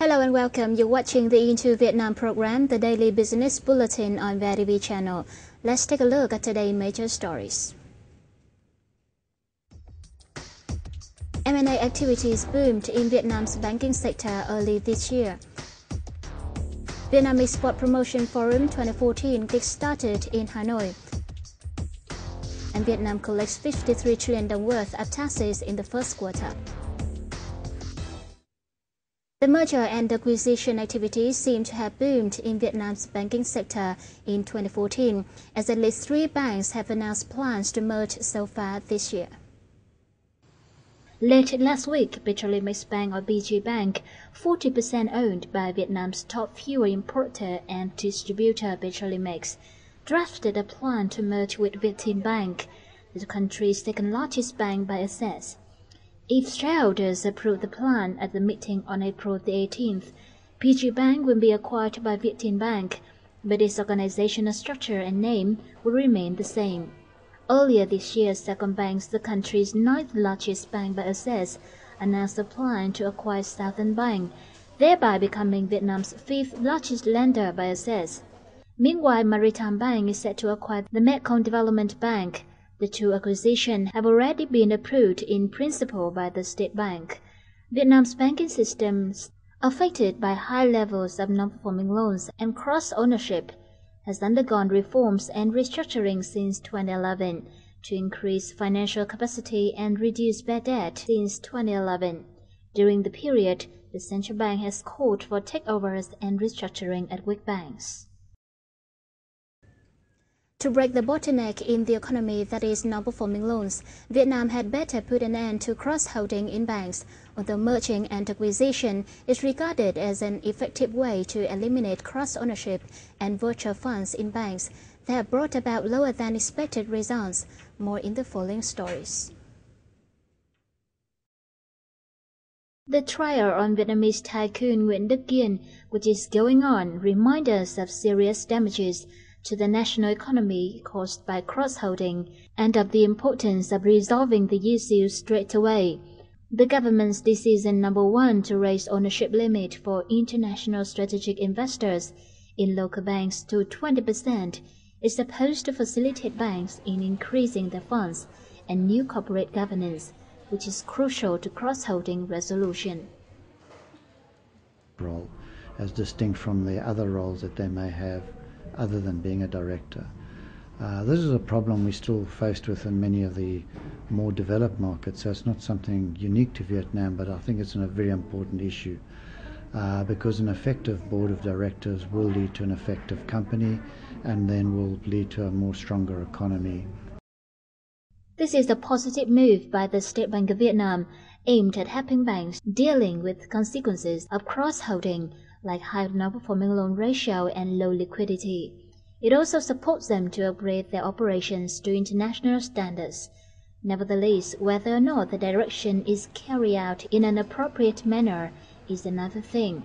Hello and welcome. You're watching the Into Vietnam program, the daily business bulletin on VITV channel. Let's take a look at today's major stories. M&A activities boomed in Vietnam's banking sector early this year. Vietnam Export Promotion Forum 2014 kick-started in Hanoi. And Vietnam collects 53 trillion dong worth of taxes in the first quarter. The merger and acquisition activities seem to have boomed in Vietnam's banking sector in 2014, as at least 3 banks have announced plans to merge so far this year. Late last week, Petrolimex Bank or BG Bank, 40% owned by Vietnam's top fuel importer and distributor Petrolimex, drafted a plan to merge with VITV Bank, the country's second-largest bank by assets. If shareholders approve the plan at the meeting on April the 18th, PG Bank will be acquired by VietNam Bank, but its organizational structure and name will remain the same. Earlier this year, Sacombank, the country's 9th largest bank by assets, announced a plan to acquire Southern Bank, thereby becoming Vietnam's 5th largest lender by assets. Meanwhile, Maritime Bank is set to acquire the Mekong Development Bank. The 2 acquisitions have already been approved in principle by the State Bank. Vietnam's banking system, affected by high levels of non-performing loans and cross-ownership, has undergone reforms and restructuring since 2011 to increase financial capacity and reduce bad debt since 2011. During the period, the central bank has called for takeovers and restructuring at weak banks. To break the bottleneck in the economy, that is non-performing loans, Vietnam had better put an end to cross-holding in banks, although merging and acquisition is regarded as an effective way to eliminate cross-ownership and virtual funds in banks. They have brought about lower than expected results. More in the following stories. The trial on Vietnamese tycoon Nguyễn Đức Kiên, which is going on, reminds us of serious damages to the national economy caused by cross-holding and of the importance of resolving the issue straight away. The government's decision number 1 to raise ownership limit for international strategic investors in local banks to 20% is supposed to facilitate banks in increasing their funds and new corporate governance, which is crucial to cross-holding resolution. Role, as distinct from the other roles that they may have other than being a director. This is a problem we're still faced with in many of the more developed markets, so it's not something unique to Vietnam, but I think it's a very important issue because an effective board of directors will lead to an effective company and then will lead to a more stronger economy. This is a positive move by the State Bank of Vietnam aimed at helping banks dealing with consequences of cross-holding like high non-performing loan ratio and low liquidity. It also supports them to upgrade their operations to international standards. Nevertheless, whether or not the direction is carried out in an appropriate manner is another thing.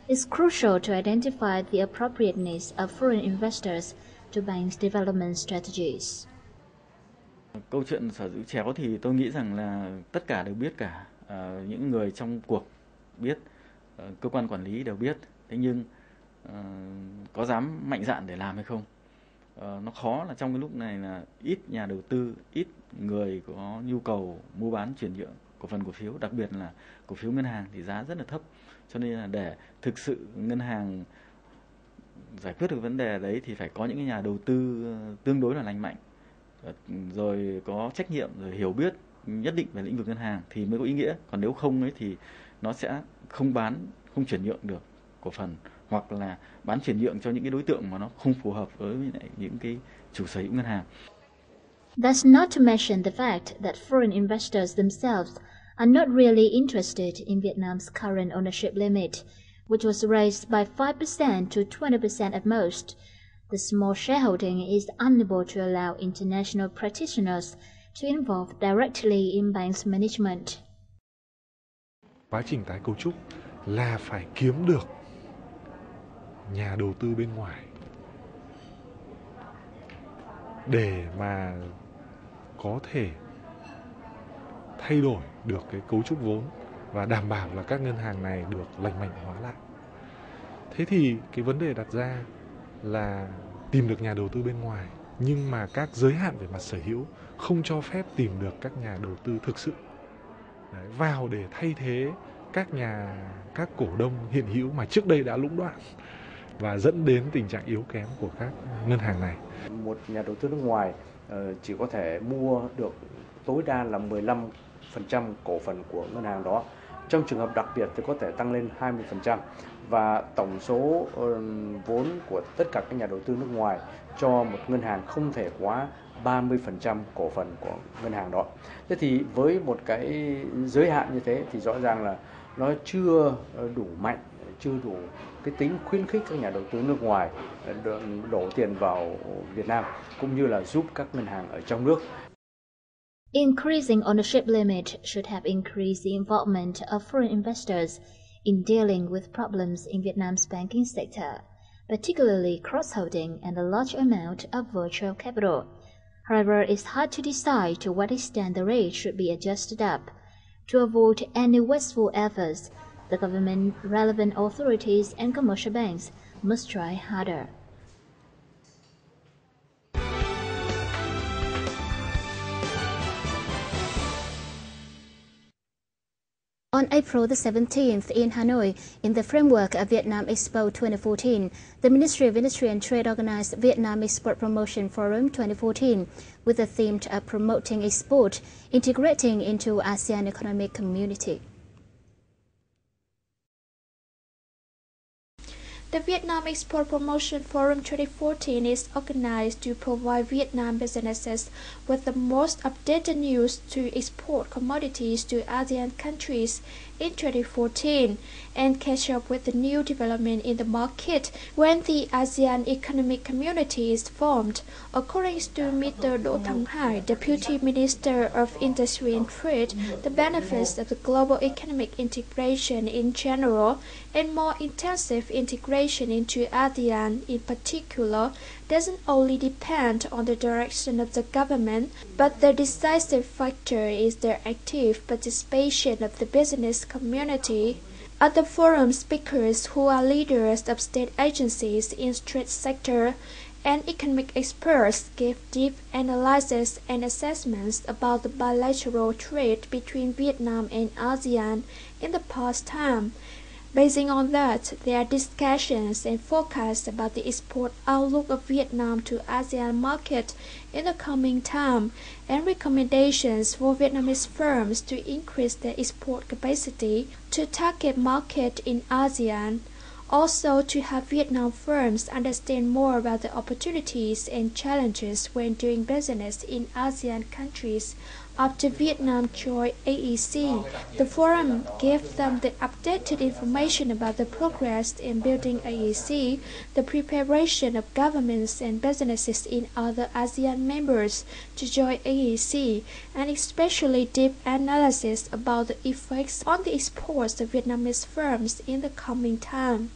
It's crucial to identify the appropriateness of foreign investors to banks' development strategies. Câu chuyện sở hữu chéo thì tôi nghĩ rằng là tất cả đều biết cả, những người trong cuộc biết, cơ quan quản lý đều biết, thế nhưng có dám mạnh dạn để làm hay không? Nó khó là trong cái lúc này là ít nhà đầu tư, ít người có nhu cầu mua bán chuyển nhượng cổ phần cổ phiếu, đặc biệt là cổ phiếu ngân hàng thì giá rất là thấp, cho nên là để thực sự ngân hàng giải quyết được vấn đề đấy thì phải có những cái nhà đầu tư tương đối là lành mạnh, rồi có trách nhiệm, rồi hiểu biết nhất định về lĩnh vực ngân hàng thì mới có ý nghĩa. Còn nếu không ấy thì nó sẽ không bán, không chuyển nhượng được cổ phần, hoặc là bán chuyển nhượng cho những cái đối tượng mà nó không phù hợp với những cái chủ sở hữu ngân hàng. That's not to mention the fact that foreign investors themselves are not really interested in Vietnam's current ownership limit, which was raised by 5% to 20% at most. The small shareholding is unable to allow international practitioners to involve directly in banks' management. Quá trình tái cấu trúc là phải kiếm được nhà đầu tư bên ngoài để mà có thể thay đổi được cái cấu trúc vốn và đảm bảo là các ngân hàng này được lành mạnh hóa lại. Thế thì cái vấn đề đặt ra là tìm được nhà đầu tư bên ngoài, nhưng mà các giới hạn về mặt sở hữu không cho phép tìm được các nhà đầu tư thực sự vào để thay thế các cổ đông hiện hữu mà trước đây đã lũng đoạn và dẫn đến tình trạng yếu kém của các ngân hàng này. Một nhà đầu tư nước ngoài chỉ có thể mua được tối đa là 15% cổ phần của ngân hàng đó. Trong trường hợp đặc biệt thì có thể tăng lên 20%, và tổng số vốn của tất cả các nhà đầu tư nước ngoài cho một ngân hàng không thể quá 30% cổ phần của ngân hàng đó. Thế thì với một cái giới hạn như thế thì rõ ràng là nó chưa đủ mạnh, chưa đủ cái tính khuyến khích các nhà đầu tư nước ngoài đổ tiền vào Việt Nam, cũng như là giúp các ngân hàng ở trong nước. Increasing ownership limit should have increased the involvement of foreign investors in dealing with problems in Vietnam's banking sector, particularly cross-holding and a large amount of virtual capital. However, it's hard to decide to what extent the rate should be adjusted up. To avoid any wasteful efforts, the government, relevant authorities and commercial banks must try harder. On April the 17th in Hanoi, in the framework of Vietnam Expo 2014, the Ministry of Industry and Trade organized Vietnam Export Promotion Forum 2014 with the theme of promoting export, integrating into ASEAN economic community. The Vietnam Export Promotion Forum 2014 is organized to provide Vietnam businesses with the most updated news to export commodities to ASEAN countries in 2014 and catch up with the new development in the market when the ASEAN Economic Community is formed. According to Mr. Đỗ Thắng Hải, Deputy Minister of Industry and Trade, the benefits of the global economic integration in general and more intensive integration into ASEAN in particular doesn't only depend on the direction of the government, but the decisive factor is the active participation of the business community. Other forum speakers who are leaders of state agencies in trade sector and economic experts gave deep analysis and assessments about the bilateral trade between Vietnam and ASEAN in the past time. Basing on that, there are discussions and forecasts about the export outlook of Vietnam to ASEAN market in the coming time, and recommendations for Vietnamese firms to increase their export capacity to target market in ASEAN. Also, to have Vietnam firms understand more about the opportunities and challenges when doing business in ASEAN countries. After Vietnam joined AEC, the forum gave them the updated information about the progress in building AEC, the preparation of governments and businesses in other ASEAN members to join AEC, and especially deep analysis about the effects on the exports of Vietnamese firms in the coming time.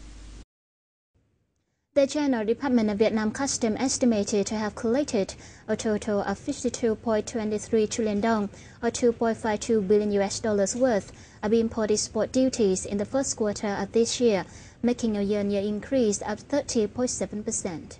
The General Department of Vietnam Customs estimated to have collected a total of 52.23 trillion dong, or $2.52 billion worth of import-export duties in the first quarter of this year, making a year-on-year increase of 30.7%.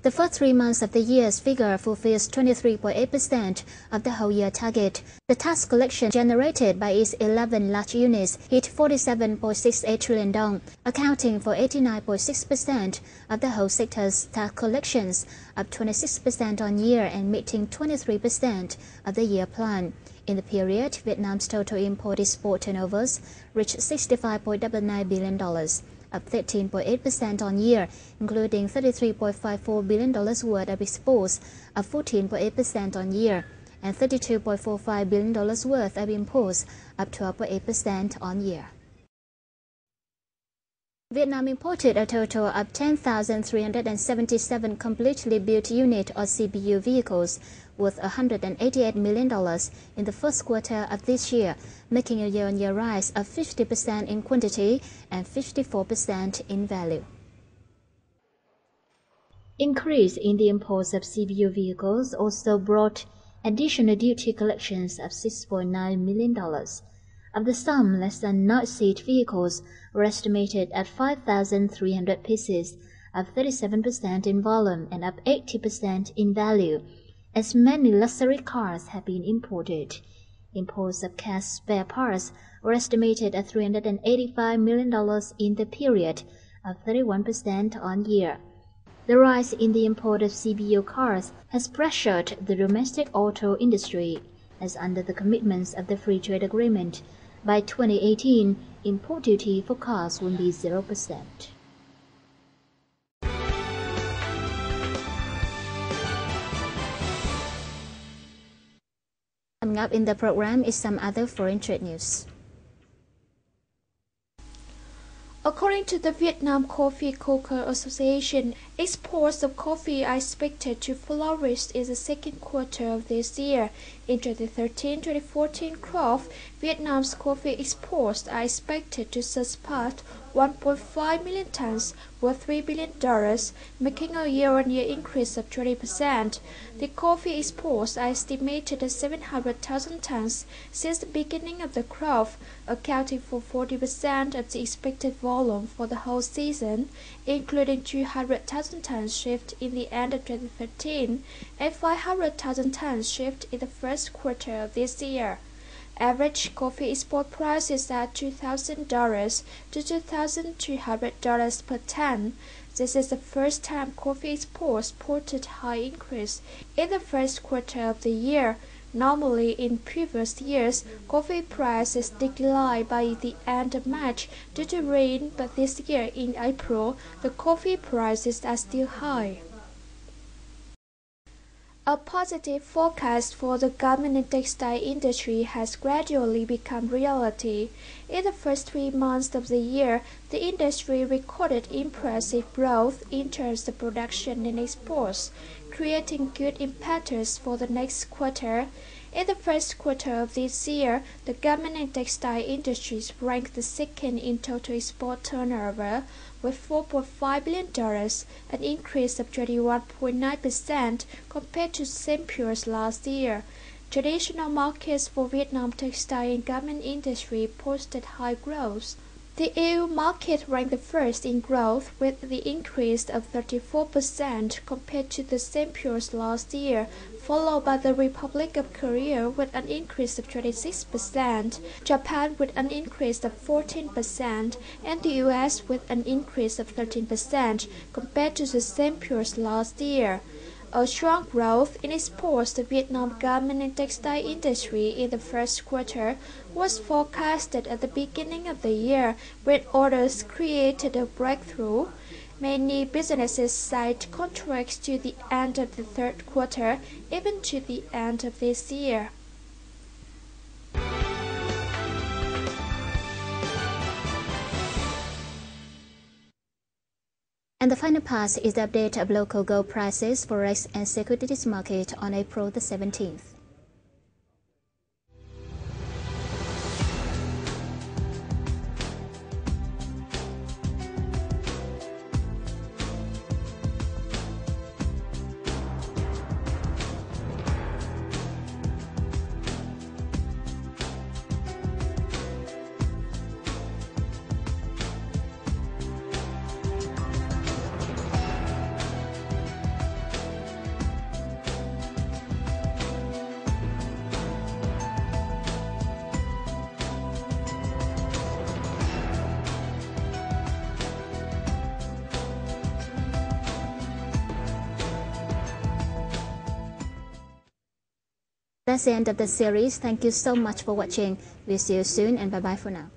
The first 3 months of the year's figure fulfills 23.8% of the whole year target. The tax collection generated by its 11 large units hit 47.68 trillion dong, accounting for 89.6% of the whole sector's tax collections, up 26% on year and meeting 23% of the year plan. In the period, Vietnam's total import-export turnovers reached $65.99 billion. Up 13.8% on year, including $33.54 billion worth of exports, up 14.8% on year, and $32.45 billion worth of imports, up 12.8% on year. Vietnam imported a total of 10,377 completely built unit or CPU vehicles worth $188 million in the first quarter of this year, making a year-on-year rise of 50% in quantity and 54% in value. Increase in the imports of CPU vehicles also brought additional duty collections of $6.9 million. Of the sum, less than 9-seat vehicles were estimated at 5,300 pieces, up 37% in volume and up 80% in value, as many luxury cars have been imported. Imports of cast spare parts were estimated at $385 million in the period, up 31% on year. The rise in the import of CBO cars has pressured the domestic auto industry, as under the commitments of the Free Trade Agreement, by 2018, import duty for cars will be 0%. Coming up in the program is some other foreign trade news. According to the Vietnam Coffee Cocoa Association, exports of coffee are expected to flourish in the second quarter of this year. In 2013-2014 crop, Vietnam's coffee exports are expected to surpass 1.5 million tons, worth $3 billion, making a year-on-year increase of 20%. The coffee exports are estimated at 700,000 tons since the beginning of the crop, accounting for 40% of the expected volume for the whole season, including 200,000 tons shipped in the end of 2013 and 500,000 tons shipped in the first quarter of this year. Average coffee export prices are $2,000 to $2,200 per ton. This is the first time coffee exports reported high increase in the first quarter of the year. Normally, in previous years, coffee prices declined by the end of March due to rain, but this year in April, the coffee prices are still high. A positive forecast for the garment and textile industry has gradually become reality. In the first 3 months of the year, the industry recorded impressive growth in terms of production and exports, creating good impetus for the next quarter. In the first quarter of this year, the garment and textile industries ranked the second in total export turnover, with $4.5 billion, an increase of 21.9% compared to the same period last year. Traditional markets for Vietnam textile and garment industry posted high growth. The EU market ranked the first in growth with the increase of 34% compared to the same period last year, followed by the Republic of Korea with an increase of 26%, Japan with an increase of 14%, and the US with an increase of 13% compared to the same period last year. A strong growth in exports to Vietnam garment and textile industry in the first quarter was forecasted at the beginning of the year, when orders created a breakthrough. Many businesses signed contracts to the end of the third quarter, even to the end of this year. And the final part is the update of local gold prices, forex and securities market on April the 17th. That's the end of the series. Thank you so much for watching. We'll see you soon and bye-bye for now.